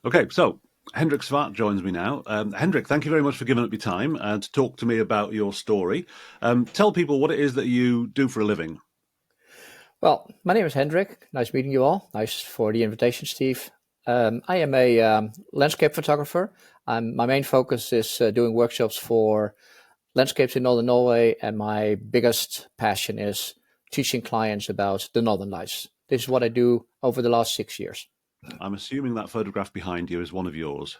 Okay, so Hendrik Zwart joins me now. Hendrik, thank you very much for giving up your time to talk to me about your story. Tell people what it is that you do for a living. Well, my name is Hendrik. Nice meeting you all. Nice for the invitation, Steve. I am a landscape photographer. My main focus is doing workshops for landscapes in Northern Norway, and my biggest passion is teaching clients about the Northern Lights. This is what I do over the last 6 years. I'm assuming that photograph behind you is one of yours.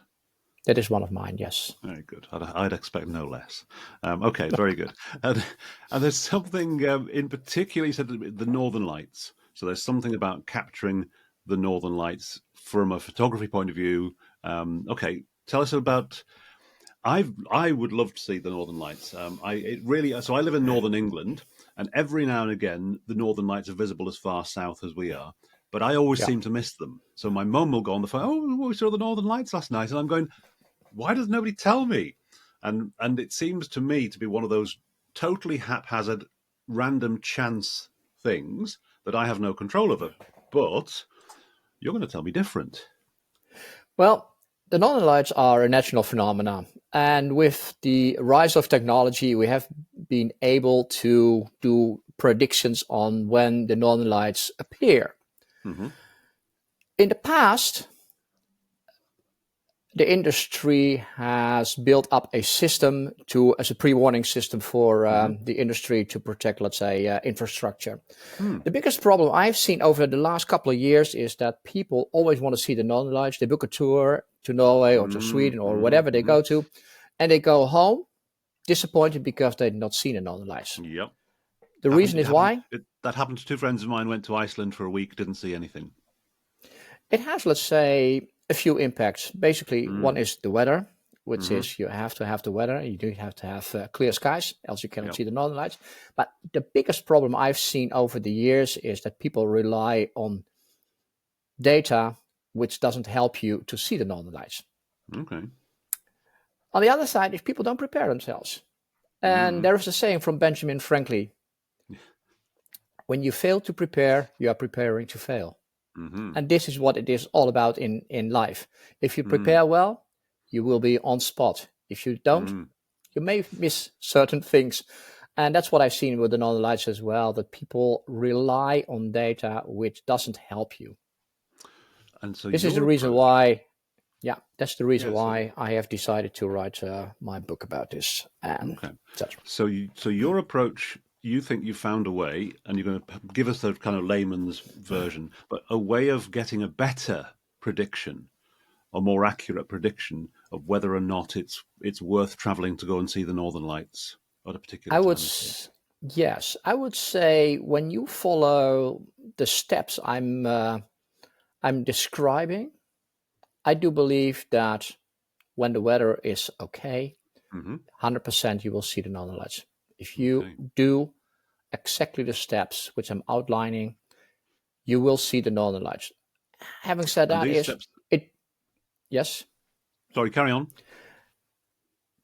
That is one of mine, yes. Very good. I'd expect no less. Okay, very good. And there's something in particular, you said the Northern Lights. So there's something about capturing the Northern Lights from a photography point of view. Okay, tell us about. I would love to see the Northern Lights. So I live in Northern England, and every now and again the Northern Lights are visible as far south as we are. But I always Yeah. seem to miss them. So my mum will go on the phone. Oh, we saw the Northern Lights last night, and I'm going, why does nobody tell me? And it seems to me to be one of those totally haphazard, random chance things that I have no control over. But you're going to tell me different. Well, the Northern Lights are a natural phenomenon. And with the rise of technology, we have been able to do predictions on when the Northern Lights appear. Hmm. In the past, the industry has built up a system as a pre-warning system for Hmm. the industry to protect, let's say, infrastructure. Hmm. The biggest problem I've seen over the last couple of years is that people always want to see the Northern Lights. They book a tour to Norway or to Sweden or whatever they Hmm. go to, and they go home disappointed because they've not seen the Northern Lights. Yep. The reason is why That happened to two friends of mine. Went to Iceland for a week, didn't see anything. it has, let's say, a few impacts. Basically, one Mm. is the weather, which Hmm. is you have to have the weather. You do have to have clear skies, else you cannot Yep. see the Northern Lights. But the biggest problem I've seen over the years is that people rely on data which doesn't help you to see the Northern Lights. Okay. On the other side, if people don't prepare themselves, and Mm. there is a saying from Benjamin Franklin: when you fail to prepare, you are preparing to fail. Hmm. And this is what it is all about in life. If you Mm. prepare well, you will be on spot. If you don't, Mm. you may miss certain things. And that's what I've seen with the Northern Lights as well, that people rely on data which doesn't help you. And so This is the your reason approach, why, yeah, that's the reason yeah. So why I have decided to write my book about this and okay. etc. So your approach, you think you found a way, and you're going to give us the kind of layman's version, but a way of getting a better prediction, a more accurate prediction of whether or not it's worth traveling to go and see the Northern Lights at a particular I would, time of year. yes, I would say when you follow the steps I'm describing, I do believe that when the weather is okay, Hmm. 100% you will see the Northern Lights. If you Okay. do exactly the steps which I'm outlining, you will see the Northern Lights. Having said And that, these is steps. it yes, Sorry, carry on.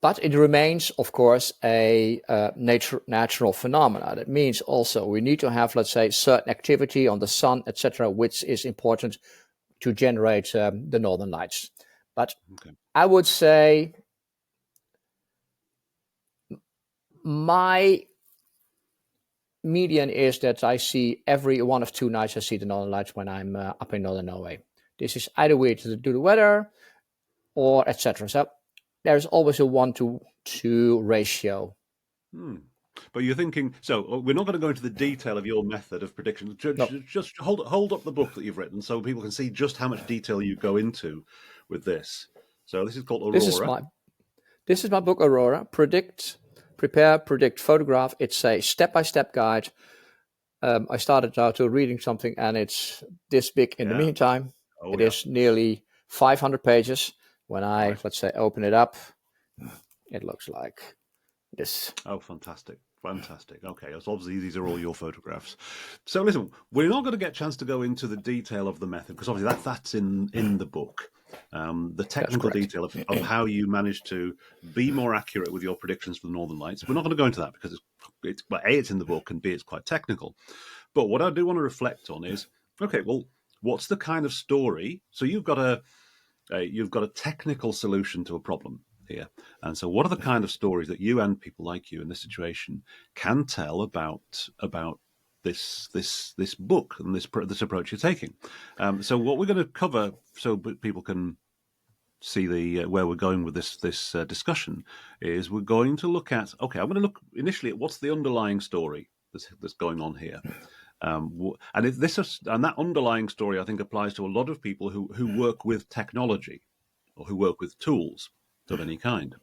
but it remains, of course, a natural phenomena. That means also we need to have, let's say, certain activity on the sun, etc., which is important to generate the Northern Lights. But Okay. I would say my median is that I see every 1 of 2 nights I see the Northern Lights when I'm up in Northern Norway. This is either way to do the weather or etc. So there's always a 1 to 2 ratio. Hmm. But you're thinking, so we're not going to go into the detail of your method of prediction. No, Just hold up the book that you've written so people can see just how much detail you go into with this. So this is called this is Aurora. my this is my book Aurora. Predict, prepare, predict, photograph. It's a step-by-step guide. I started out to reading something and it's this big in the Yeah. meantime. Oh It yeah. is nearly 500 pages. When I, Right. let's say, open it up, it looks like this. Oh, fantastic. Fantastic. Okay, so obviously these are all your photographs. So listen, we're not going to get a chance to go into the detail of the method because obviously that's in the book. The That's technical correct. detail of how you manage to be more accurate with your predictions for the Northern Lights. We're not going to go into that because it's well, A, it's in the book, and B, it's quite technical. But what I do want to reflect on is, okay, well, what's the kind of story? So you've got you've got a technical solution to a problem here. And so what are the kind of stories that you and people like you in this situation can tell about this book and this approach you're taking? So what we're going to cover, so people can see the where we're going with this discussion, is we're going to look at, okay, I'm going to look initially at what's the underlying story that's going on here. And that underlying story, I think, applies to a lot of people who work with technology or who work with tools of any kind.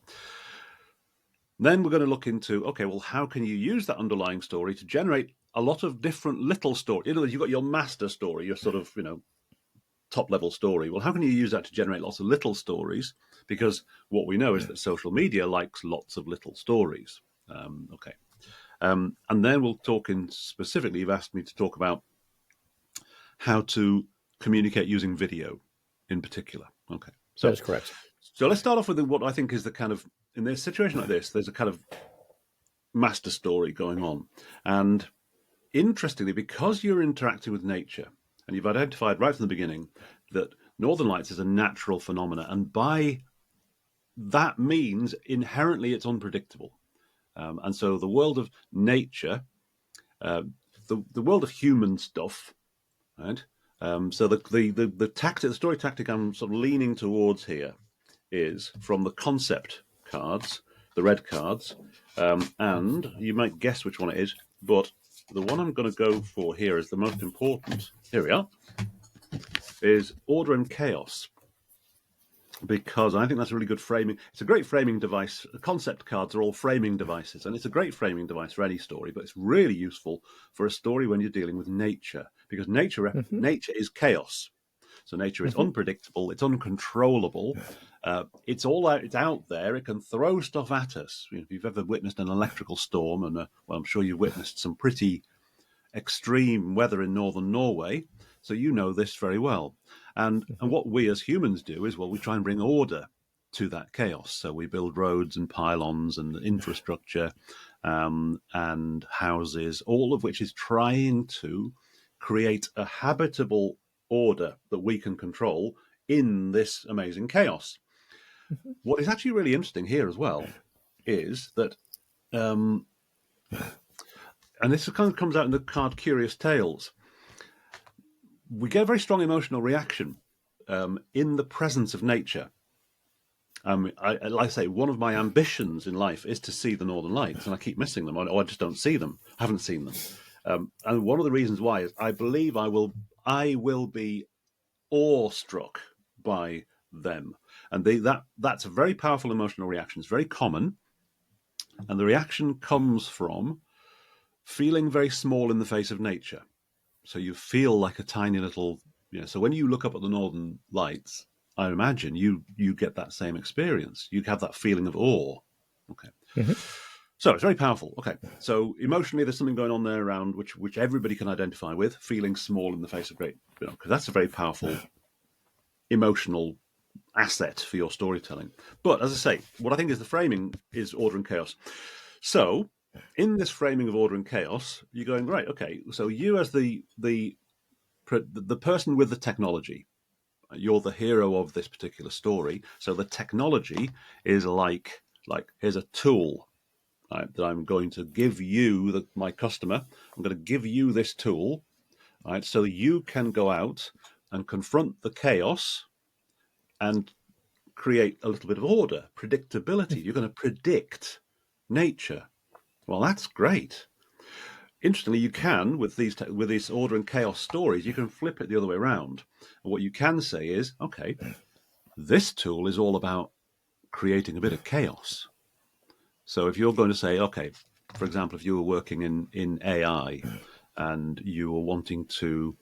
Then we're going to look into, okay, well, how can you use that underlying story to generate a lot of different little stories? In other words, you've got your master story, your sort of, top level story. Well, how can you use that to generate lots of little stories? Because what we know is that social media likes lots of little stories. Okay. And then we'll talk specifically, you've asked me to talk about how to communicate using video in particular. Okay. So that's correct. So let's start off with what I think is the kind of, in a situation like this, there's a kind of master story going on. And interestingly, because you're interacting with nature, and you've identified right from the beginning that Northern Lights is a natural phenomena, and by that means inherently it's unpredictable. And so the world of nature, the world of human stuff, right? So the story tactic I'm sort of leaning towards here is from the concept cards, the red cards, and you might guess which one it is, but the one I'm going to go for here is the most important. Here we are. Is order and chaos. Because I think that's a really good framing. It's a great framing device. Concept cards are all framing devices, and it's a great framing device for any story, but it's really useful for a story when you're dealing with nature, because nature is chaos. So nature is unpredictable, it's uncontrollable, it's out there, it can throw stuff at us. If you've ever witnessed an electrical storm, and well, I'm sure you've witnessed some pretty extreme weather in northern Norway, so you know this very well. And what we as humans do is, well, we try and bring order to that chaos. So we build roads and pylons and infrastructure and houses, all of which is trying to create a habitable order that we can control in this amazing chaos. What is actually really interesting here as well is that, and this kind of comes out in the card Curious Tales, we get a very strong emotional reaction in the presence of nature. Like I say, one of my ambitions in life is to see the Northern Lights, and I keep missing them, or I just don't see them. I haven't seen them. And one of the reasons why is I believe I will be awestruck by them. And that's a very powerful emotional reaction. It's very common. And the reaction comes from feeling very small in the face of nature. So you feel like a tiny little, so when you look up at the Northern Lights, I imagine you get that same experience. You have that feeling of awe. Okay. So it's very powerful. Okay. So emotionally, there's something going on there around which everybody can identify with, feeling small in the face of great, because that's a very powerful emotional asset for your storytelling. But as I say, what I think is the framing is order and chaos. So in this framing of order and chaos, you're going, right, okay, so you as the person with the technology, you're the hero of this particular story. So the technology is like here's a tool, right, that I'm going to give you, my customer. I'm going to give you this tool, right, so you can go out and confront the chaos and create a little bit of order, predictability. You're going to predict nature. Well, that's great. Interestingly, you can, with these order and chaos stories, you can flip it the other way around. And what you can say is, okay, this tool is all about creating a bit of chaos. So if you're going to say, okay, for example, if you were working in AI and you were wanting to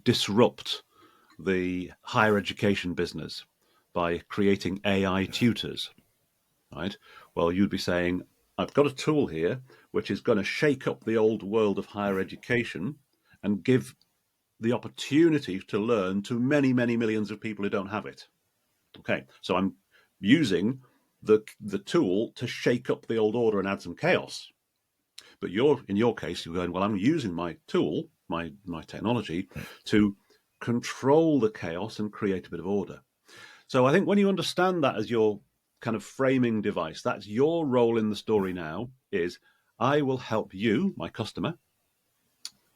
disrupt the higher education business by creating AI tutors, right? Well, you'd be saying, I've got a tool here which is going to shake up the old world of higher education and give the opportunity to learn to many, many millions of people who don't have it. Okay, so I'm using the tool to shake up the old order and add some chaos. But in your case, you're going, well, I'm using my tool, my technology, to control the chaos and create a bit of order. So I think when you understand that as your kind of framing device, that's your role in the story now, is I will help you, my customer,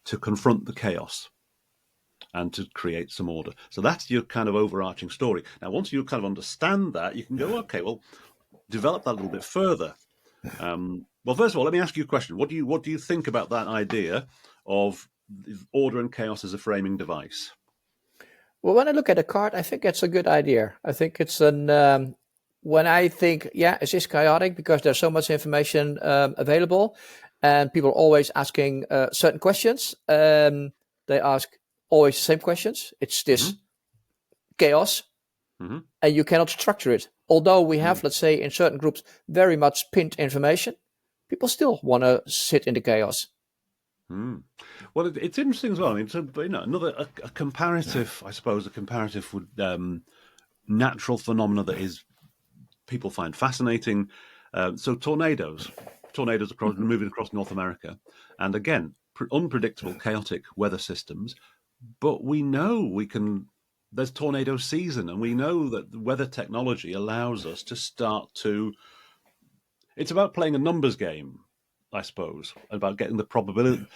to confront the chaos and to create some order. So that's your kind of overarching story. Now, once you kind of understand that, you can go, okay, well, develop that a little bit further. Well, first of all, let me ask you a question. What do you think about that idea of order and chaos as a framing device? Well, when I look at a card, I think it's a good idea. I think it's when I think, yeah, is this chaotic because there's so much information available, and people are always asking certain questions. They ask always the same questions. It's this chaos, and you cannot structure it. Although we have, let's say, in certain groups, very much pinned information, people still want to sit in the chaos. Well, it's interesting as well. I mean, so, another a comparative, I suppose, a comparative natural phenomena that is people find fascinating. So tornadoes across moving across North America, and again, unpredictable, chaotic weather systems. But we know we can. There's tornado season, and we know that the weather technology allows us to start to. It's about playing a numbers game, I suppose, about getting the probability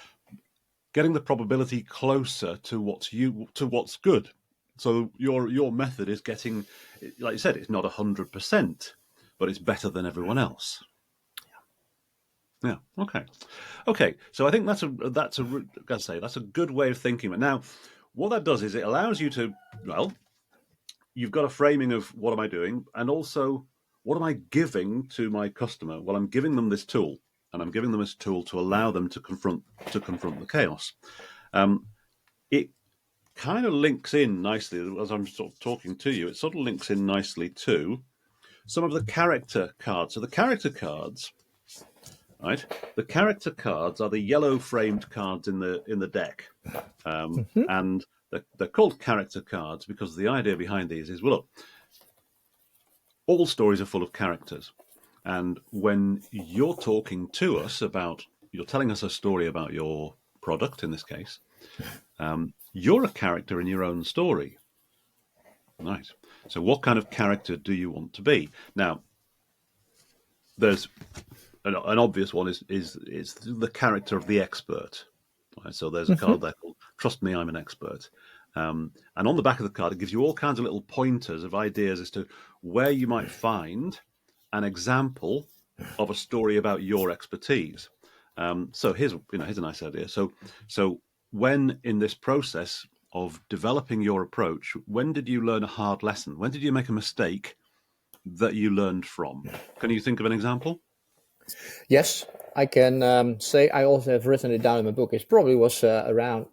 closer to what's good. So your method is getting, like you said, it's not 100%, but it's better than everyone else. Yeah. Okay. So I think that's a good way of thinking. But now, what that does is it allows you to, well, you've got a framing of what am I doing, and also what am I giving to my customer? Well, I'm giving them this tool, and I'm giving them this tool to allow them to confront the chaos. It kind of links in nicely as I'm sort of talking to you. It sort of links in nicely to some of the character cards. So the character cards, right? The character cards are the yellow framed cards in the deck, and they're called character cards because the idea behind these is, well, look, all stories are full of characters. And when you're talking to us you're telling us a story about your product, in this case, you're a character in your own story. Nice. So what kind of character do you want to be? Now, there's an obvious one is the character of the expert. Right? So there's a card there called Trust Me, I'm an Expert. And on the back of the card, it gives you all kinds of little pointers of ideas as to where you might find an example of a story about your expertise. So here's a nice idea. So when in this process of developing your approach, when did you learn a hard lesson? When did you make a mistake that you learned from? Can you think of an example? Yes, I can say I also have written it down in my book. It probably was around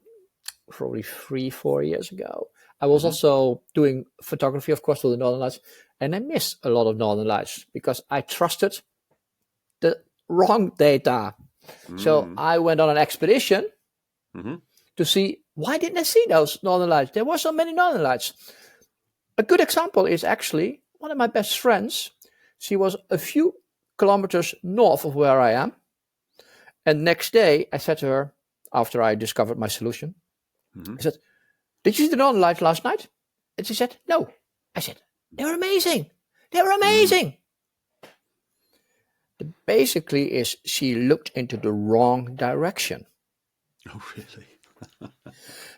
3-4 years ago. I was also doing photography, of course, for the Northern Lights, and I missed a lot of Northern Lights because I trusted the wrong data. So I went on an expedition to see why didn't I see those Northern Lights. There were so many Northern Lights. A good example is actually one of my best friends. She was a few kilometers north of where I am. And next day I said to her, after I discovered my solution, I said, did you see the Northern Lights last night? And she said, no. I said, they were amazing. They were amazing. Basically is she looked into the wrong direction. Oh, really?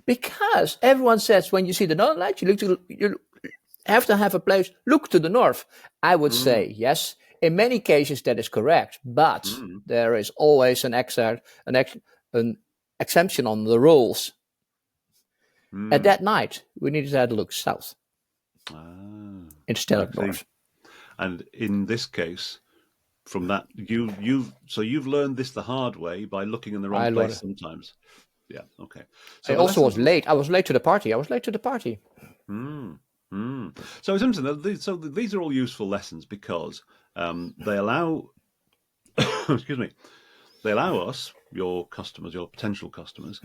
Because everyone says when you see the Northern Lights, you have to have a place, look to the north. I would say, yes, in many cases that is correct, but there is always an exemption on the rules. At that night, we needed to have a look south instead of north. And in this case, from that, you've learned this the hard way by looking in the wrong place sometimes. Yeah. Okay. So I also was late. I was late to the party. So it's interesting. So these are all useful lessons because they allow, excuse me, they allow us, your customers, your potential customers,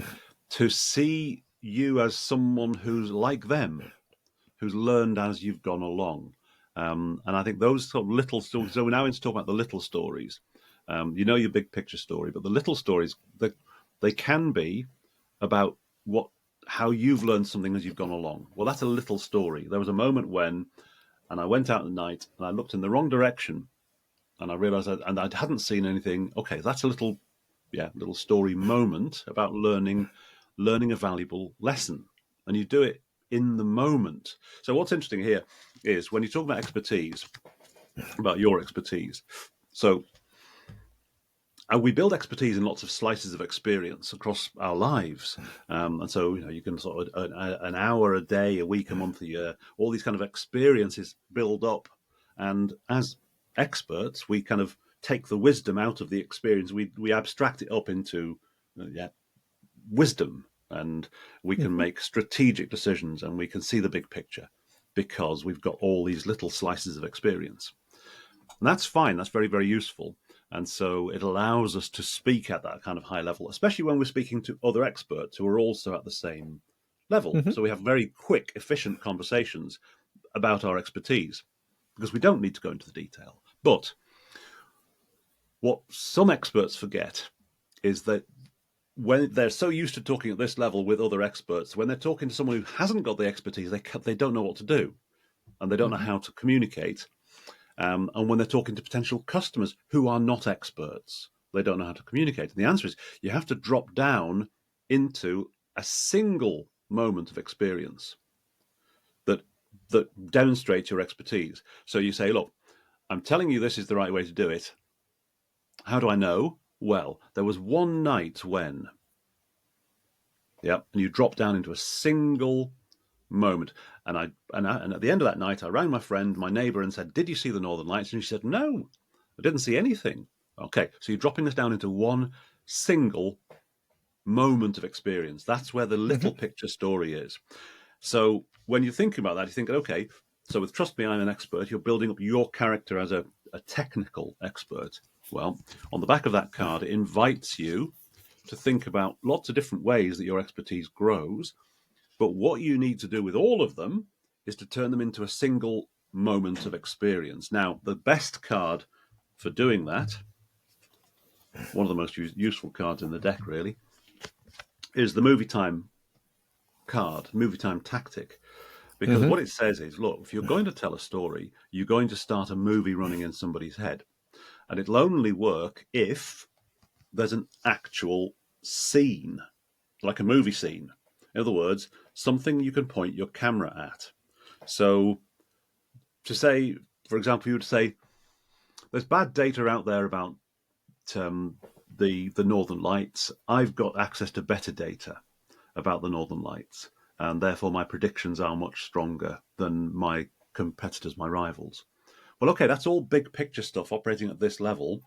to see you as someone who's like them, who's learned as you've gone along. And I think those sort of little stories. So we're now into talking about the little stories. Your big picture story, but the little stories, they can be about what how you've learned something as you've gone along. Well, that's a little story. There was a moment when, and I went out at night and I looked in the wrong direction, and I realized and I hadn't seen anything. Okay, that's a little story moment about learning a valuable lesson, and you do it in the moment. So what's interesting here is when you talk about expertise, about your expertise. So we build expertise in lots of slices of experience across our lives. And so, you can sort of an hour a day, a week, a month, a year, all these kind of experiences build up. And as experts, we kind of take the wisdom out of the experience. We abstract it up into wisdom, and we can make strategic decisions, and we can see the big picture because we've got all these little slices of experience. And that's fine. That's very, very useful. And so it allows us to speak at that kind of high level, especially when we're speaking to other experts who are also at the same level. So we have very quick, efficient conversations about our expertise because we don't need to go into the detail. But what some experts forget is that when they're so used to talking at this level with other experts, when they're talking to someone who hasn't got the expertise, they don't know what to do, and they don't know how to communicate. And when they're talking to potential customers who are not experts, they don't know how to communicate. And the answer is you have to drop down into a single moment of experience that demonstrates your expertise. So you say, look, I'm telling you this is the right way to do it. How do I know? Well, there was one night when, and you drop down into a single moment. And at the end of that night, I rang my friend, my neighbour, and said, "Did you see the Northern Lights?" And she said, "No, I didn't see anything." Okay, so you're dropping this down into one single moment of experience. That's where the little picture story is. So when you're thinking about that, you're thinking, okay, so with Trust Me, I'm an Expert, you're building up your character as a technical expert. Well, on the back of that card, it invites you to think about lots of different ways that your expertise grows. But what you need to do with all of them is to turn them into a single moment of experience. Now, the best card for doing that, one of the most useful cards in the deck, really, is the movie time card, movie time tactic. Because what it says is, look, if you're going to tell a story, you're going to start a movie running in somebody's head. And it'll only work if there's an actual scene, like a movie scene. In other words, something you can point your camera at. So to say, for example, you would say, there's bad data out there about the Northern Lights. I've got access to better data about the Northern Lights, and therefore my predictions are much stronger than my competitors, my rivals. Well, okay, that's all big picture stuff operating at this level.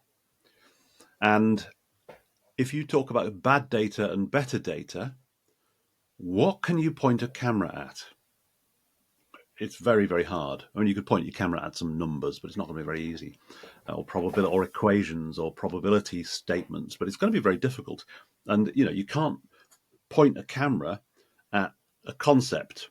And if you talk about bad data and better data, what can you point a camera at? It's very, very hard. I mean, you could point your camera at some numbers, but it's not going to be very easy, or probability, or equations, or probability statements. But it's going to be very difficult. And you can't point a camera at a concept.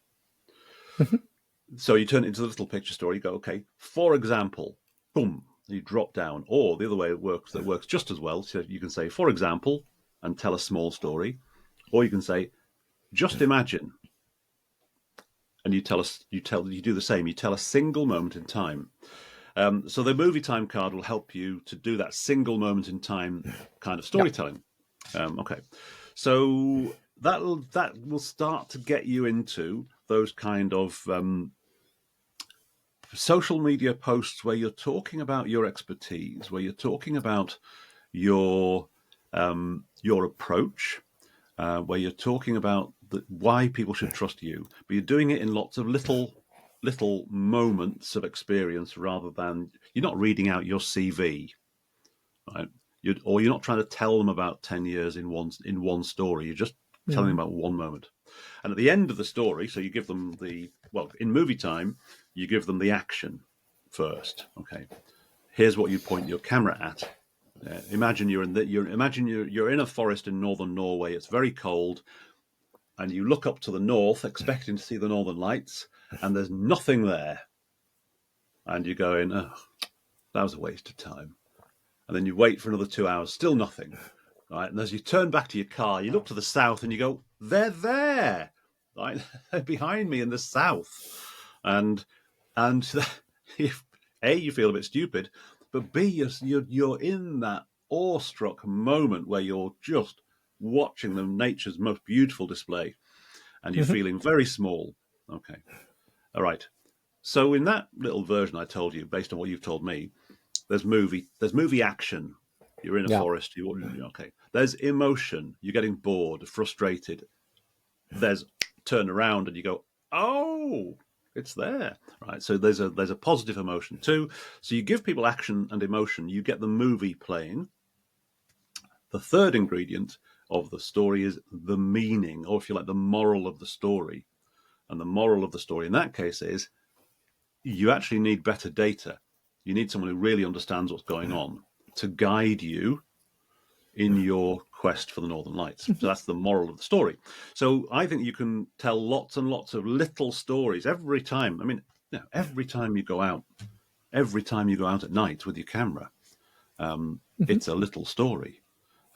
So you turn it into the little picture story. You go, okay, for example, boom, you drop down. Or the other way it works, that works just as well. So you can say, for example, and tell a small story, or you can say, just imagine. And you do the same. You tell a single moment in time. So the movie time card will help you to do that single moment in time kind of storytelling. Okay, so that will start to get you into those kind of social media posts where you're talking about your expertise, where you're talking about your approach, where you're talking about why people should trust you, but you're doing it in lots of little moments of experience rather than you're not reading out your CV, right? You're not trying to tell them about 10 years in one story. You're just telling them about one moment. And at the end of the story, so you give them in movie time, you give them the action first. Okay, here's what you point your camera at. Imagine you're in a forest in northern Norway. It's very cold, and you look up to the north, expecting to see the Northern Lights, and there's nothing there. And you're going, oh, that was a waste of time. And then you wait for another 2 hours, still nothing. Right? And as you turn back to your car, you look to the south and you go, they're there. right? They're behind me in the south, and and if A, you feel a bit stupid, but B, you're in that awestruck moment where you're just watching nature's most beautiful display, and you're Hmm. feeling very small. Okay, all right. So in that little version I told you, based on what you've told me, there's movie action. You're in a Yeah. forest. Okay. There's emotion. You're getting bored, frustrated. There's turn around and you go, oh, it's there, right? So there's a positive emotion too. So you give people action and emotion. You get the movie playing. The third ingredient of the story is the meaning, or if you like, the moral of the story. And the moral of the story in that case is you actually need better data. You need someone who really understands what's going on to guide you in your quest for the Northern Lights. So that's the moral of the story. So I think you can tell lots and lots of little stories every time. I mean, every time you go out, at night with your camera, Hmm. it's a little story.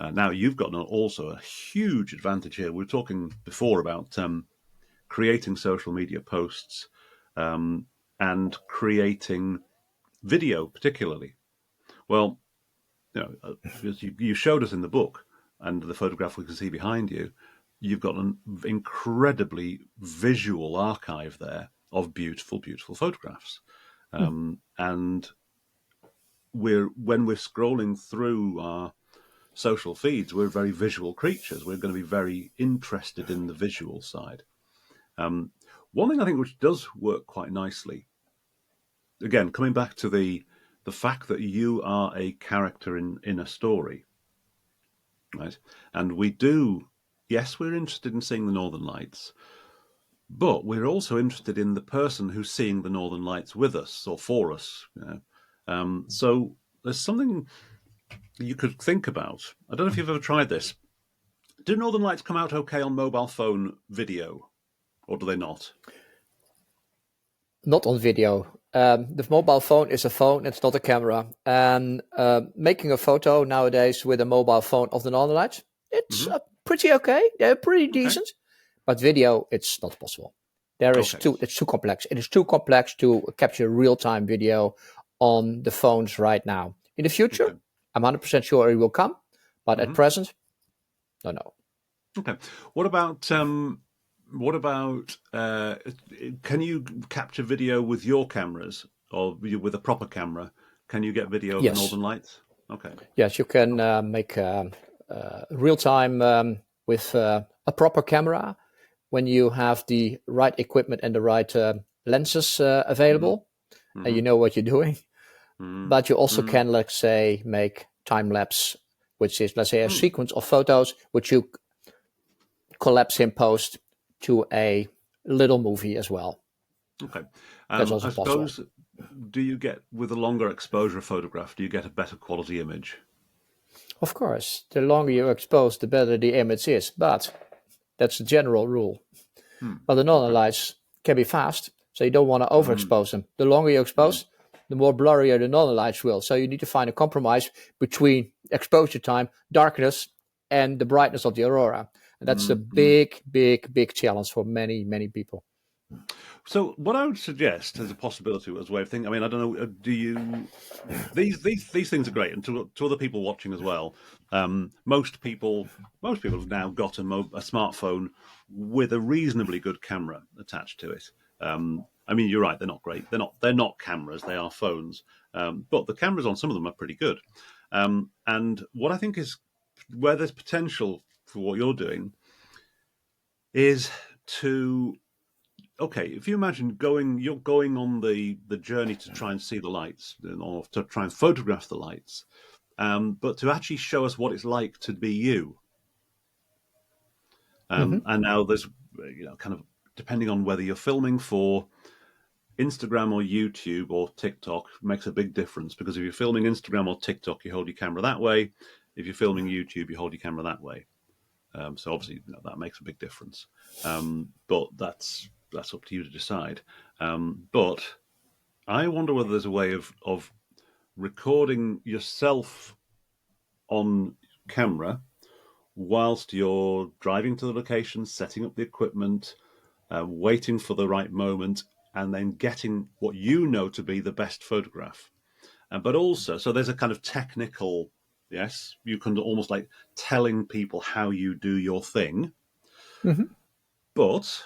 Now you've got also a huge advantage here. We were talking before about creating social media posts and creating video, particularly. Well, you showed us in the book and the photograph we can see behind you, you've got an incredibly visual archive there of beautiful, beautiful photographs. And when we're scrolling through our social feeds, we're very visual creatures. We're going to be very interested in the visual side. Um, One thing I think which does work quite nicely, again, coming back to the fact that you are a character in a story, right? And yes, we're interested in seeing the Northern Lights, but we're also interested in the person who's seeing the Northern Lights with us or for us. So there's something you could think about. I don't know if you've ever tried this. Do Northern Lights come out okay on mobile phone video, or do they not? Not on video. The mobile phone is a phone, it's not a camera. And making a photo nowadays with a mobile phone of the Northern Lights, it's Mm-hmm. pretty okay. They're pretty Okay. decent. But video, it's not possible. Okay. It's too complex. It is too complex to capture real-time video on the phones right now. In the future, Okay. I'm 100% sure it will come. But at Mm-hmm. present, no. Okay. What about can you capture video with your cameras or with a proper camera? Can you get video of the Yes. Northern Lights? Okay. Yes, you can make real time with a proper camera when you have the right equipment and the right lenses Mm-hmm. available and Mm-hmm. you know what you're doing. But you also Mm-hmm. can, let's say, make time lapse, which is, let's say, a Mm. sequence of photos which you collapse in post to a little movie as well. Okay. That's also I possible. suppose, do you get, with a longer exposure photograph, do you get a better quality image? Of course, the longer you expose, the better the image is, but that's a general rule. Hmm. But the northern Okay. lights can be fast, so you don't want to Mm. overexpose them. The longer you Mm. expose, the more blurrier the northern lights will. So you need to find a compromise between exposure time, darkness, and the brightness of the aurora. And that's a Mm. Mm. big, big, big challenge for many, many people. So, what I would suggest as a possibility, as a way of thinking, I mean, I don't know, do you? These things are great, and to other people watching as well. Most people have now got a smartphone with a reasonably good camera attached to it. I mean, you're right; they're not great. They're not cameras. They are phones. But the cameras on some of them are pretty good. And what I think is where there's potential for what you're doing is to okay, if you imagine you're going on the journey to try and see the lights or to try and photograph the lights, but to actually show us what it's like to be you. Mm-hmm. And now there's, kind of depending on whether you're filming for Instagram or YouTube or TikTok makes a big difference because if you're filming Instagram or TikTok, you hold your camera that way. If you're filming YouTube, you hold your camera that way. So obviously that makes a big difference. But that's up to you to decide. But I wonder whether there's a way of recording yourself on camera whilst you're driving to the location, setting up the equipment, waiting for the right moment, and then getting what you know to be the best photograph. But also, so there's a kind of technical, yes, you can almost like telling people how you do your thing. Hmm. But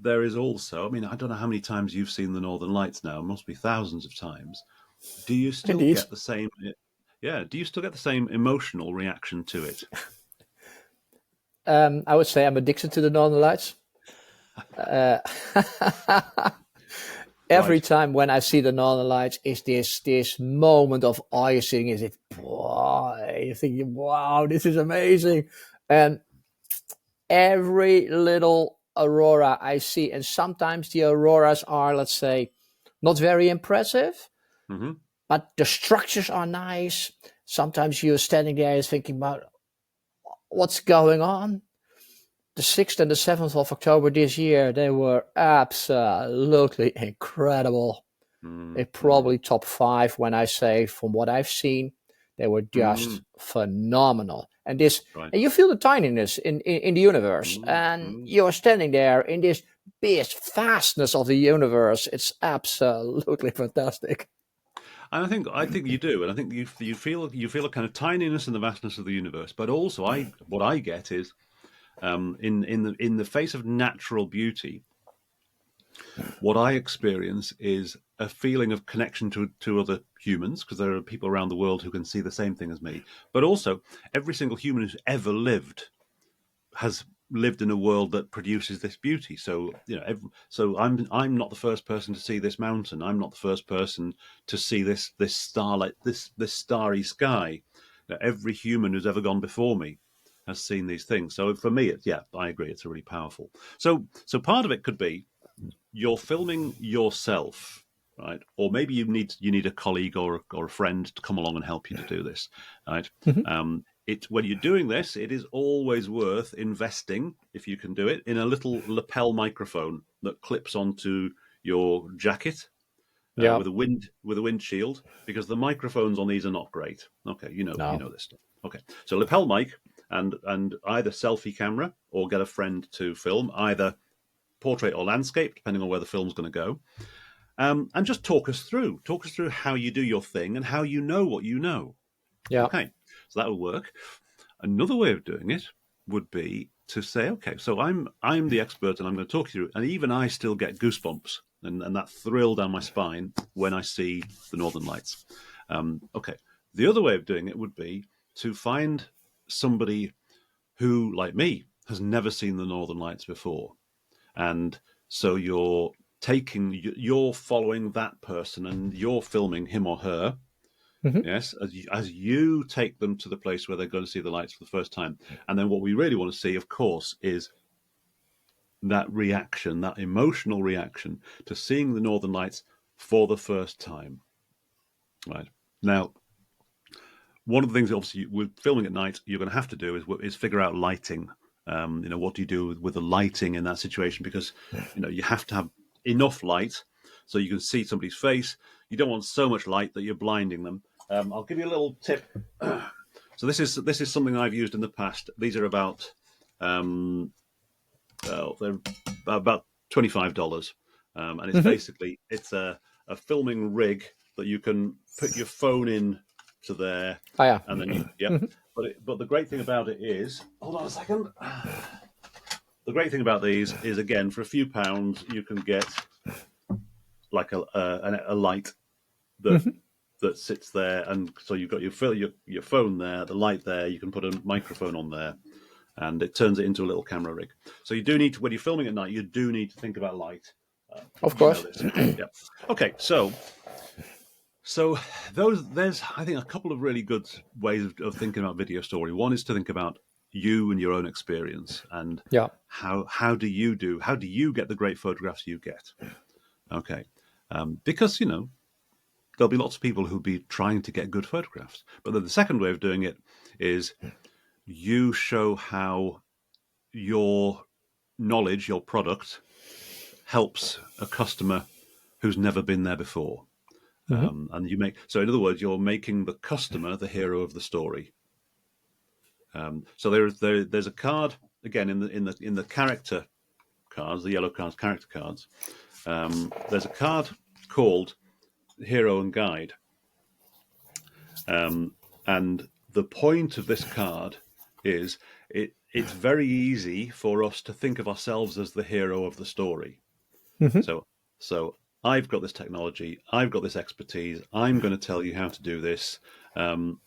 there is also, I mean, I don't know how many times you've seen the Northern Lights now, it must be thousands of times. Do you still Indeed. get the same, yeah, do you still get the same emotional reaction to it? I would say I'm addicted to the Northern Lights. Uh, every Right. time when I see the Northern Lights, is this moment of awe. You're sitting, is it? Boy, you're thinking, wow, this is amazing, and every little aurora I see, and sometimes the auroras are, let's say, not very impressive, Hmm. but the structures are nice. Sometimes you're standing there thinking about what's going on. The 6th and the 7th of October this year, they were absolutely incredible. They Mm-hmm. probably top 5 when I say from what I've seen. They were Mm-hmm. just phenomenal. Right. And you feel the tininess in the universe. And Mm-hmm. you're standing there in this biggest vastness of the universe. It's absolutely fantastic. And I think you do, and I think you feel a kind of tininess in the vastness of the universe. But also, what I get is in the face of natural beauty, what I experience is a feeling of connection to other humans, because there are people around the world who can see the same thing as me. But also, every single human who's ever lived has lived in a world that produces this beauty. So so I'm not the first person to see this mountain. I'm not the first person to see this starlight, this starry sky. Every human who's ever gone before me has seen these things. So for me, yeah, I agree. It's really powerful. So part of it could be you're filming yourself, right? Or maybe you need a colleague or a friend to come along and help you to do this, right? Mhm. When you're doing this, it is always worth investing, if you can do it, in a little lapel microphone that clips onto your jacket Yeah. with a windshield, because the microphones on these are not great. Okay, you No. know this stuff. Okay, so lapel mic and either selfie camera or get a friend to film either portrait or landscape, depending on where the film's going to go. And just talk us through how you do your thing and how you know what you know. Yeah. Okay, so that will work. Another way of doing it would be to say, okay, so I'm the expert and I'm going to talk you through, and even I still get goosebumps and that thrill down my spine when I see the Northern Lights. Okay, the other way of doing it would be to find somebody who, like me, has never seen the Northern Lights before, and so you're following that person and you're filming him or her. Hmm. Yes, as you take them to the place where they're going to see the lights for the first time. And then what we really want to see, of course, is that reaction, that emotional reaction to seeing the Northern Lights for the first time. Right. Now, one of the things, obviously, with filming at night, you're going to have to do is figure out lighting. What do you do with the lighting in that situation? Because you have to have enough light so you can see somebody's face. You don't want so much light that you're blinding them. I'll give you a little tip. So this is something I've used in the past. These are um, they're about $25, and it's Hmm. basically it's a filming rig that you can put your phone in to there, Oh, yeah. and then yep. Hmm. But the great thing about it is, hold on a second. The great thing about these is, again, for a few pounds, you can get like a light that Hmm. that sits there, and so you've got your phone there, the light there. You can put a microphone on there, and it turns it into a little camera rig. So you do need to, when you're filming at night, you do need to think about light. Of You know course. this. Yeah. Okay. So there's, I think, a couple of really good ways of thinking about video story. One is to think about you and your own experience and Yeah. how do you get the great photographs you get. Okay. Because there'll be lots of people who'll be trying to get good photographs. But then the second way of doing it is you show how your knowledge, your product, helps a customer who's never been there before. Hmm. And so in other words, you're making the customer the hero of the story. So there's a card again in the character cards, the yellow cards, character cards, there's a card called Hero and Guide. And the point of this card is it's very easy for us to think of ourselves as the hero of the story. So I've got this technology, I've got this expertise, I'm going to tell you how to do this. I'm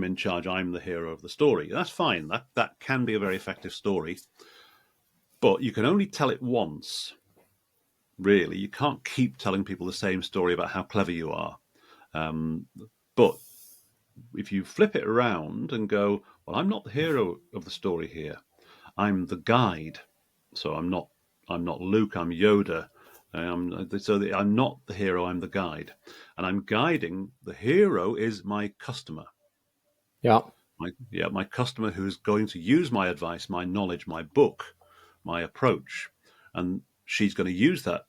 in charge, I'm the hero of the story. That's fine. That can be a very effective story. But you can only tell it once, really. You can't keep telling people the same story about how clever you are. But if you flip it around and go, well, I'm not the hero of the story here. I'm the guide. So I'm not Luke, I'm Yoda. I'm not the hero, I'm the guide. And I'm guiding. The hero is my customer. Yeah. My customer who is going to use my advice, my knowledge, my book, my approach. And she's going to use that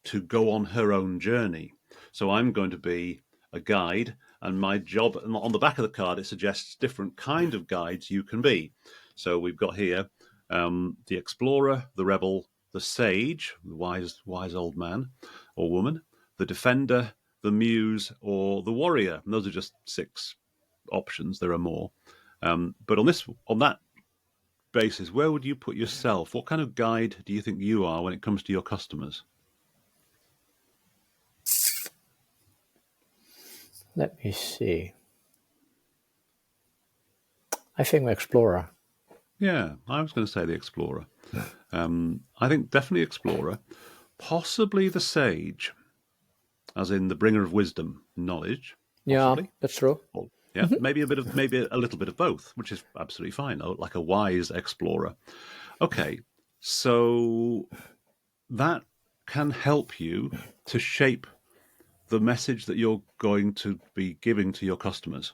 to go on her own journey. So I'm going to be a guide, and my job, and on the back of the card, it suggests different kind of guides you can be. So we've got here the explorer, the rebel, the sage, the wise old man or woman, the defender, the muse, or the warrior. And those are just 6 options. There are more. But on that basis, where would you put yourself? What kind of guide do you think you are when it comes to your customers? Let me see. I think I'm explorer. Yeah, I was going to say the explorer. I think definitely explorer, possibly the sage, as in the bringer of wisdom, knowledge. Possibly. Yeah, that's true. Or, yeah, maybe a little bit of both, which is absolutely fine. Like a wise explorer. Okay, so that can help you to shape the message that you're going to be giving to your customers,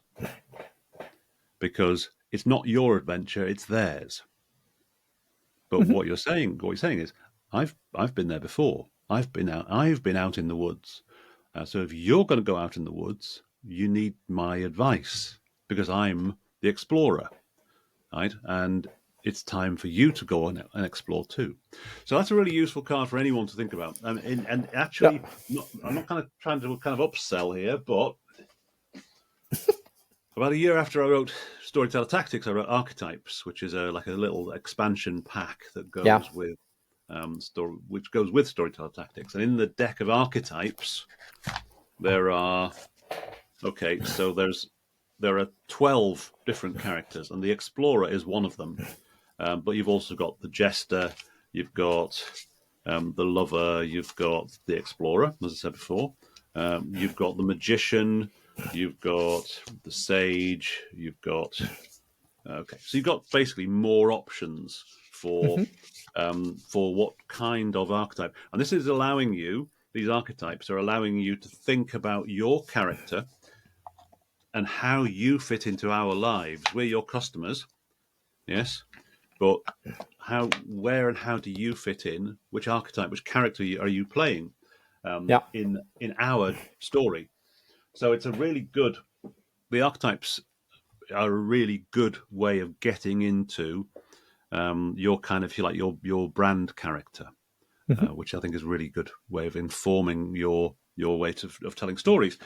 because it's not your adventure, it's theirs. But what you're saying is, I've been there before. I've been out in the woods. So if you're going to go out in the woods, you need my advice, because I'm the explorer, right? And it's time for you to go on and explore too. So that's a really useful card for anyone to think about. And actually, I'm not kind of trying to kind of upsell here, but about a year after I wrote Storyteller Tactics, I wrote Archetypes, which is like a little expansion pack that goes with Storyteller Tactics. And in the deck of Archetypes, there are there are 12 different characters, and the Explorer is one of them. But you've also got the Jester, you've got the Lover, you've got the Explorer, as I said before. You've got the Magician, you've got the Sage, you've got... Okay, so you've got basically more options for what kind of archetype. And this is allowing you, these archetypes are allowing you to think about your character and how you fit into our lives. We're your customers, yes, but where and how do you fit in? Which archetype, which character are you playing in our story? So it's a really good... The archetypes are a really good way of getting into your kind of, if you like, your brand character, which I think is a really good way of informing your way of telling stories.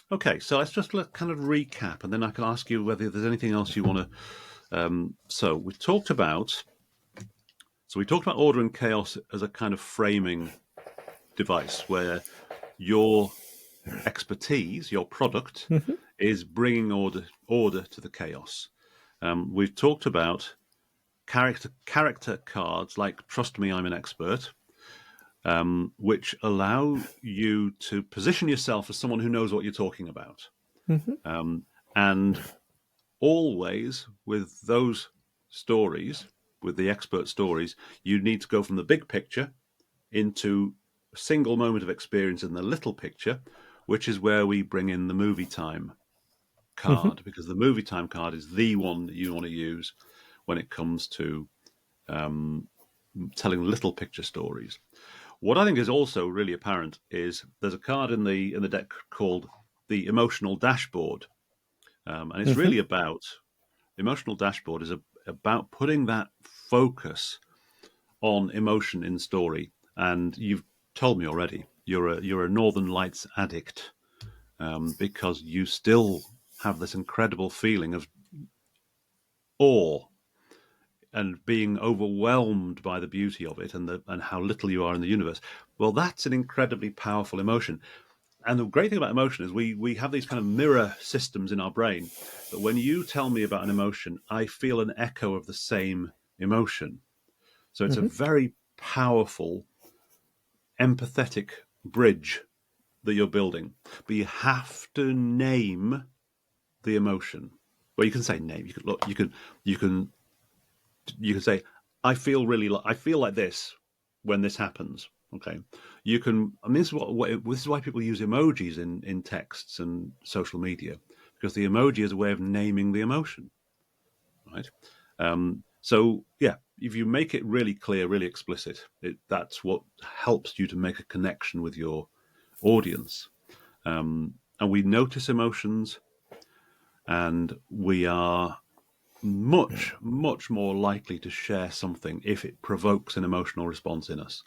Okay, so let's just kind of recap, and then I can ask you whether there's anything else you want to. So we talked about order and chaos as a kind of framing device where your expertise, your product, is bringing order to the chaos. We've talked about character cards like Trust Me, I'm an Expert, which allow you to position yourself as someone who knows what you're talking about. And always with those stories, with the expert stories, you need to go from the big picture into a single moment of experience in the little picture, which is where we bring in the movie time card, because the movie time card is the one that you want to use when it comes to telling little picture stories. What I think is also really apparent is there's a card in the deck called the Emotional Dashboard, and it's really about... The Emotional Dashboard is about putting that focus on emotion in story, and you've told me already you're a Northern Lights addict, because you still have this incredible feeling of awe and being overwhelmed by the beauty of it, and how little you are in the universe. Well, that's an incredibly powerful emotion. And the great thing about emotion is we have these kind of mirror systems in our brain that when you tell me about an emotion, I feel an echo of the same emotion. So it's a very powerful, empathetic bridge that you're building. But you have to name the emotion. Well, you can say name. You can look. You can say, I feel like this when this happens. Okay, you can. I mean, this is why people use emojis in texts and social media, because the emoji is a way of naming the emotion, right? So yeah, if you make it really clear, really explicit, that's what helps you to make a connection with your audience. And we notice emotions, and we are much, much more likely to share something if it provokes an emotional response in us.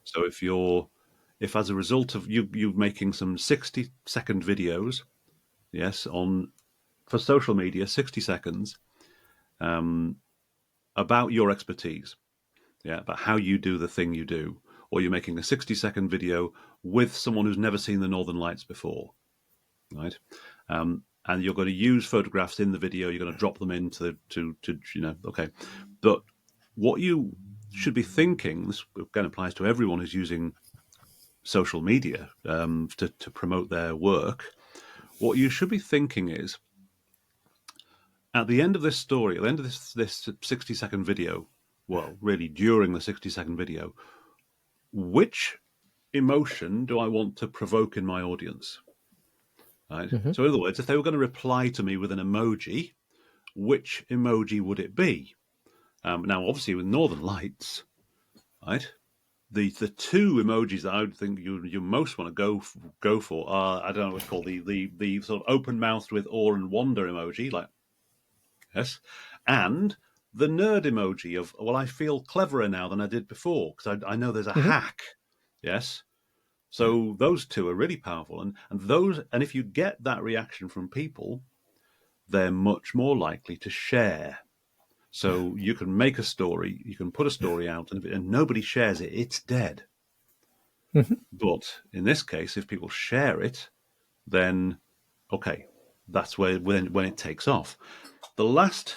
So if as a result of you making some 60-second videos, yes, for social media, 60 seconds, about your expertise, yeah, about how you do the thing you do, or you're making a 60-second video with someone who's never seen the Northern Lights before, right? And you're going to use photographs in the video. You're going to drop them into okay. But what you should be thinking, this again applies to everyone who's using social media to promote their work. What you should be thinking is, at the end of this story, at the end of this 60-second video, well, really during the 60-second video, which emotion do I want to provoke in my audience? Right. So, in other words, if they were going to reply to me with an emoji, which emoji would it be? Now, obviously, with Northern Lights, right, the two emojis that I would think you most want to go for are, I don't know what it's called, the sort of open mouthed with awe and wonder emoji, like yes, and the nerd emoji of, well, I feel cleverer now than I did before because I know there's a hack. Yes. So those two are really powerful, and if you get that reaction from people, they're much more likely to share. So you can make a story, you can put a story out, and nobody shares it, it's dead. But in this case, if people share it, then okay, that's when it takes off. The last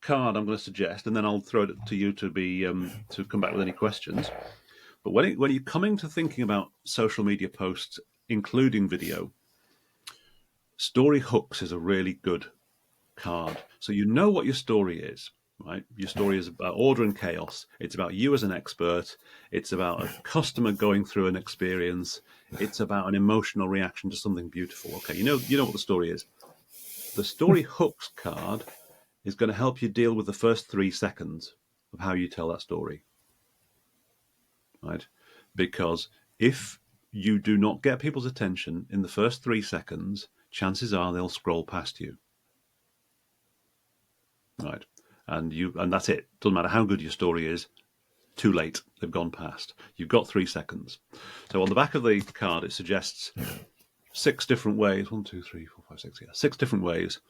card I'm going to suggest, and then I'll throw it to you to be to come back with any questions. But when you're coming to thinking about social media posts, including video, story hooks is a really good card. So you know what your story is, right? Your story is about order and chaos. It's about you as an expert. It's about a customer going through an experience. It's about an emotional reaction to something beautiful. Okay, you know what the story is. The story hooks card is going to help you deal with the first 3 seconds of how you tell that story, right? Because if you do not get people's attention in the first 3 seconds, chances are they'll scroll past you, right? And that's it. Doesn't matter how good your story is. Too late. They've gone past. You've got 3 seconds. So on the back of the card, it suggests 6 different ways. 1, 2, 3, 4, 5, 6. Yeah, 6 different ways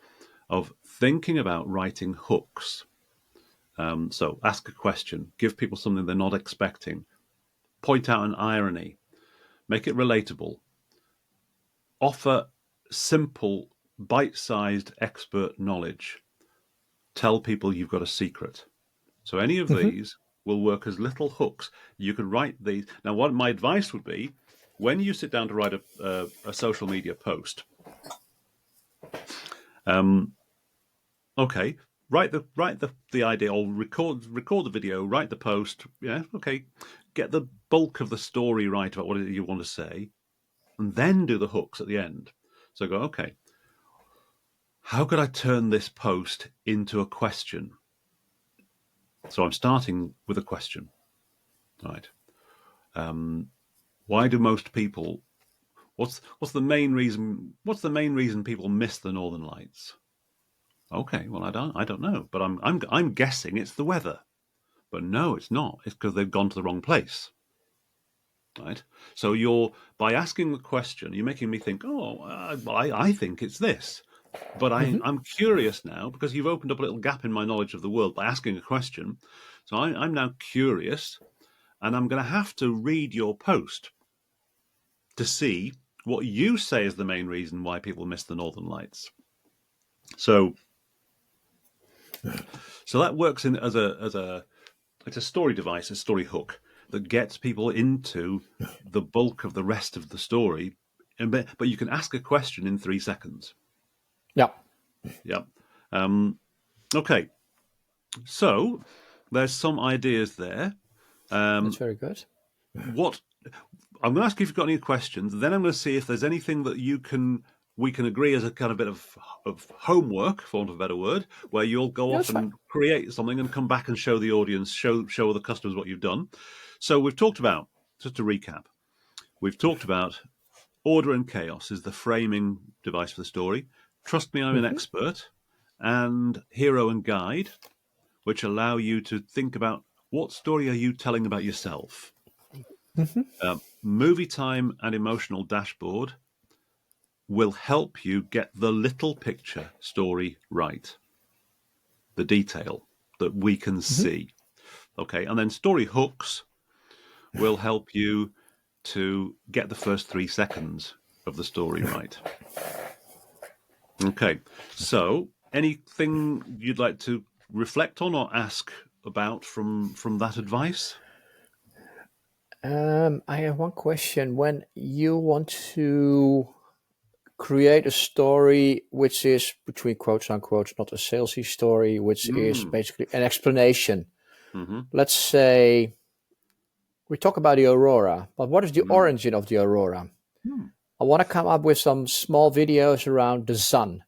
of thinking about writing hooks. So ask a question, give people something they're not expecting, point out an irony, make it relatable, offer simple, bite-sized expert knowledge, tell people you've got a secret. So any of these will work as little hooks. You can write these. Now, what my advice would be, when you sit down to write a social media post, okay, write the idea, or record the video, write the post. Yeah, okay, get the bulk of the story right about what you want to say, and then do the hooks at the end. So go, okay, how could I turn this post into a question? So I'm starting with a question, right? Why do most people? What's the main reason? What's the main reason people miss the Northern Lights? Okay, well I don't know, but I'm guessing it's the weather. But no, it's not. It's because they've gone to the wrong place. Right. So by asking the question, you're making me think, I think it's this. But I'm curious now because you've opened up a little gap in my knowledge of the world by asking a question. So I'm now curious, and I'm going to have to read your post to see what you say is the main reason why people miss the Northern Lights. So that works as it's a story device, a story hook that gets people into the bulk of the rest of the story. But you can ask a question in 3 seconds. Yeah. Yeah. Okay. So there's some ideas there. That's very good. What I'm going to ask you if you've got any questions. Then I'm going to see if there's anything that we can agree as a kind of bit of homework, for want of a better word, where you'll go off and create something and come back and show the audience, show the customers what you've done. So we've talked about, just to recap, we've talked about order and chaos is the framing device for the story. Trust me, I'm an expert. And hero and guide, which allow you to think about what story are you telling about yourself. Movie time and emotional dashboard will help you get the little picture story right, the detail that we can see. Okay, and then story hooks will help you to get the first 3 seconds of the story right. Okay, so anything you'd like to reflect on or ask about from that advice? I have one question. When you want to create a story which is, between quotes unquote, not a salesy story, which is basically an explanation. Let's say we talk about the aurora, but what is the origin of the aurora? I want to come up with some small videos around the sun.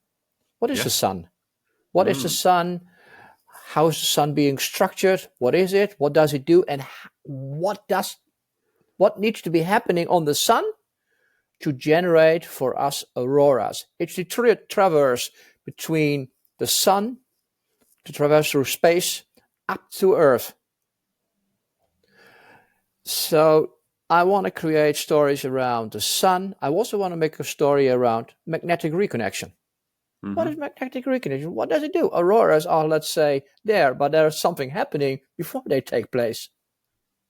What is the sun? What is the sun? How is the sun being structured? What is it? What does it do? And what needs to be happening on the sun to generate for us auroras? It's the traverse between the sun, to traverse through space, up to Earth. So I want to create stories around the sun. I also want to make a story around magnetic reconnection. What is magnetic reconnection? What does it do? Auroras are, let's say, there, but there's something happening before they take place.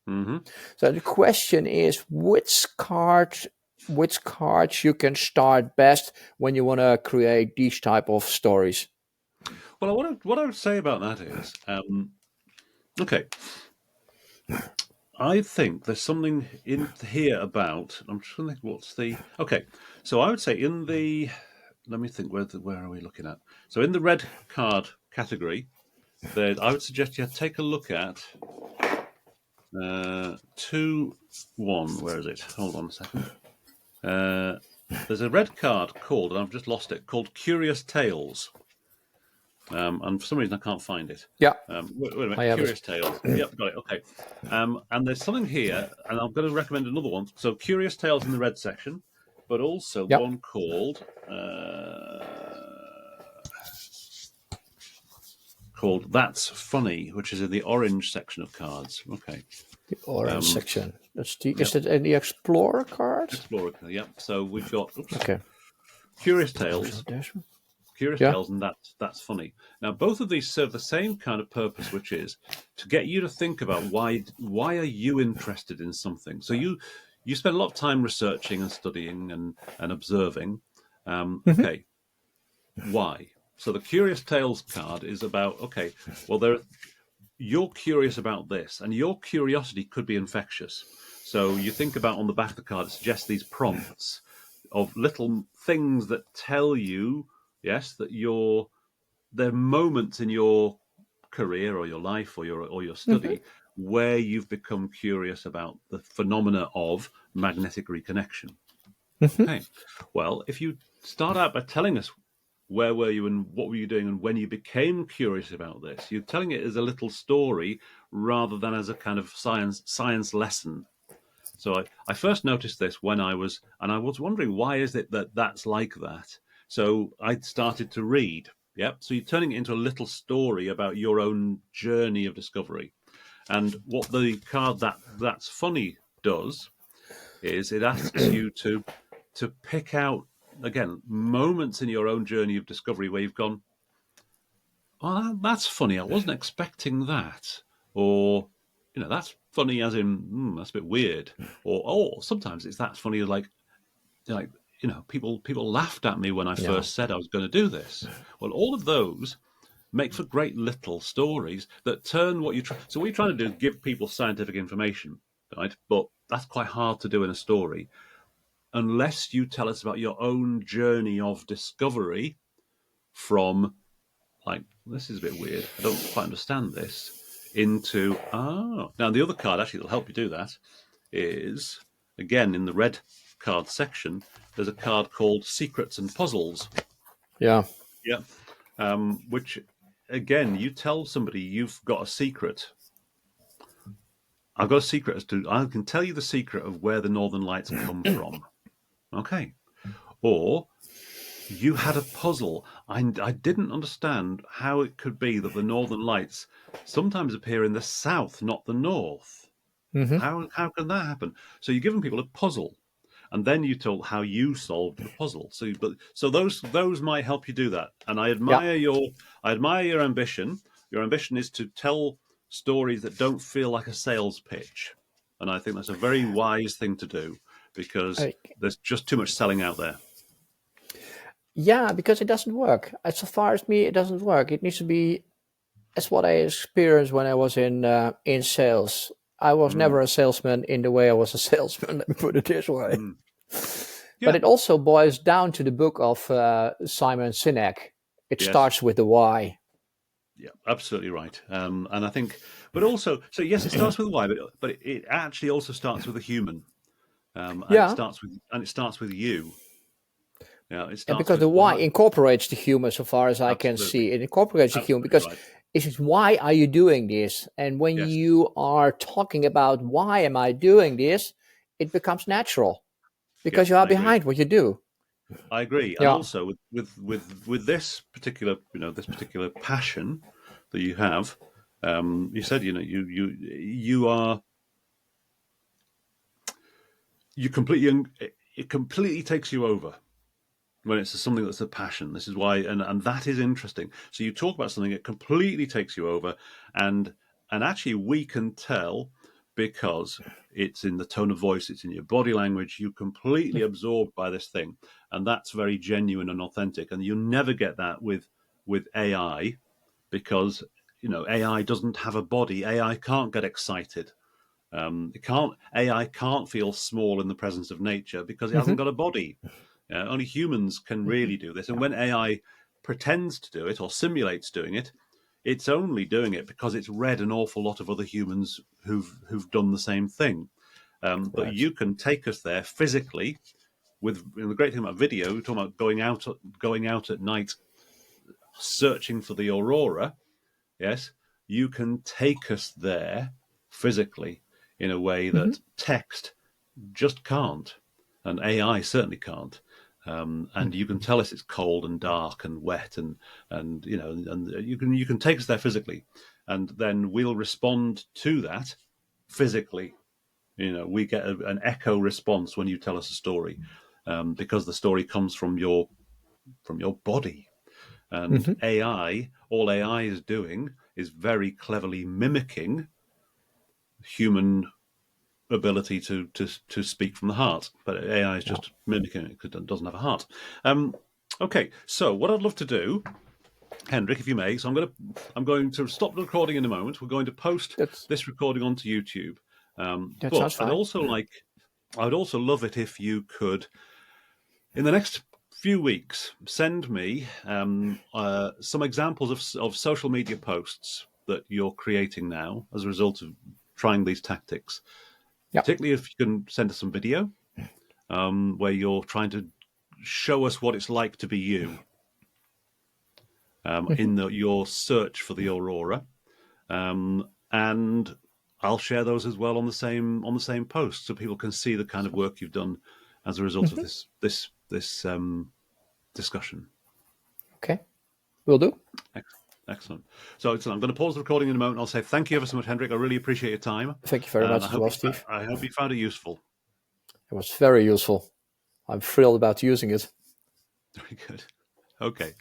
So the question is, which cards you can start best when you want to create these type of stories? Well, what I would say about that is, okay, I think there's something in here about. I'm just trying to think okay. So I would say let me think. Where are we looking at? So in the red card category, I would suggest you take a look at 2-1. Where is it? Hold on a second. There's a red card called, and I've just lost it, called Curious Tales. And for some reason I can't find it. Yeah. Wait a minute. Curious Tales. Yep, got it. Okay. And there's something here, and I'm going to recommend another one. So Curious Tales in the red section, but also one called That's Funny, which is in the orange section of cards. Okay. The orange section. Is it in the Explorer card? Explorer, yep. So we've got okay. Curious Tales. Curious Tales and That's Funny. Now, both of these serve the same kind of purpose, which is to get you to think about why are you interested in something. So you spend a lot of time researching and studying and observing. Okay, why? So the Curious Tales card is about, okay, well, you're curious about this, and your curiosity could be infectious. So you think about on the back of the card, it suggests these prompts of little things that tell you, yes, that there are moments in your career or your life or your study where you've become curious about the phenomena of magnetic reconnection. Okay. Well, if you start out by telling us where were you and what were you doing and when you became curious about this, you're telling it as a little story rather than as a kind of science lesson. So I first noticed this when I was wondering, why is it that's like that? So I started to read. Yep. So you're turning it into a little story about your own journey of discovery. And what the card that's funny does is it asks you to pick out, again, moments in your own journey of discovery where you've gone, oh, that's funny. I wasn't expecting that. Or, that's funny as in, that's a bit weird. Or sometimes it's that funny like, people laughed at me when I Yeah. first said I was going to do this. Well, all of those make for great little stories that turn what you try. So what you're trying to do is give people scientific information, right? But that's quite hard to do in a story unless you tell us about your own journey of discovery from, like, this is a bit weird, I don't quite understand this, into, now the other card actually that'll help you do that is, again, in the red card section, there's a card called Secrets and Puzzles. Yeah. Yeah. Which, again, you tell somebody you've got a secret. I've got a secret I can tell you the secret of where the Northern Lights come from. Okay. Or you had a puzzle. I didn't understand how it could be that the Northern Lights sometimes appear in the south, not the north. Mm-hmm. How can that happen? So you're giving people a puzzle, and then you told how you solved the puzzle. So those might help you do that. And I admire your ambition. Your ambition is to tell stories that don't feel like a sales pitch, and I think that's a very wise thing to do because there's just too much selling out there. Yeah, because it doesn't work. As far as me, it doesn't work. It needs to be. That's what I experienced when I was in sales. I was never a salesman in the way I was a salesman. Let me put it this way. Yeah. But it also boils down to the book of Simon Sinek. It starts with the why. Yeah, absolutely right. And I think, but also, so yes, it starts with why, but it actually also starts with a human. And it starts with you. Yeah, it starts because with the why incorporates the human, so far as I can see. It incorporates the human because it's why are you doing this? And when you are talking about why am I doing this, it becomes natural because you are behind what you do. I agree, and also with this particular passion that you have, you said you completely it completely takes you over when it's something that's a passion. This is why, and that is interesting. So you talk about something that completely takes you over, and actually we can tell because it's in the tone of voice, it's in your body language. You're completely absorbed by this thing, and that's very genuine and authentic. And you'll never get that with AI because AI doesn't have a body. AI can't get excited. AI can't feel small in the presence of nature because it hasn't got a body. Only humans can really do this. And when AI pretends to do it or simulates doing it, it's only doing it because it's read an awful lot of other humans who've done the same thing. But you can take us there physically. The great thing about video, we're talking about going out at night, searching for the aurora. Yes, you can take us there physically in a way that text just can't, and AI certainly can't. And you can tell us it's cold and dark and wet, and you can take us there physically, and then we'll respond to that physically. We get an echo response when you tell us a story, because the story comes from your body. And all AI is doing is very cleverly mimicking human ability to speak from the heart, but AI is just mimicking it because it doesn't have a heart. Okay, so what I'd love to do, Hendrik, if you may, so I'm going to stop the recording in a moment. We're going to post this recording onto YouTube. But I'd also love it if you could, in the next few weeks, send me some examples of social media posts that you're creating now as a result of trying these tactics. Particularly if you can send us some video where you're trying to show us what it's like to be you in your search for the aurora, and I'll share those as well on the same post, so people can see the kind of work you've done as a result of this discussion. Okay, will do. Excellent. So I'm going to pause the recording in a moment. I'll say thank you ever so much, Hendrik. I really appreciate your time. Thank you very much as well, Steve. I hope you found it useful. It was very useful. I'm thrilled about using it. Very good. Okay.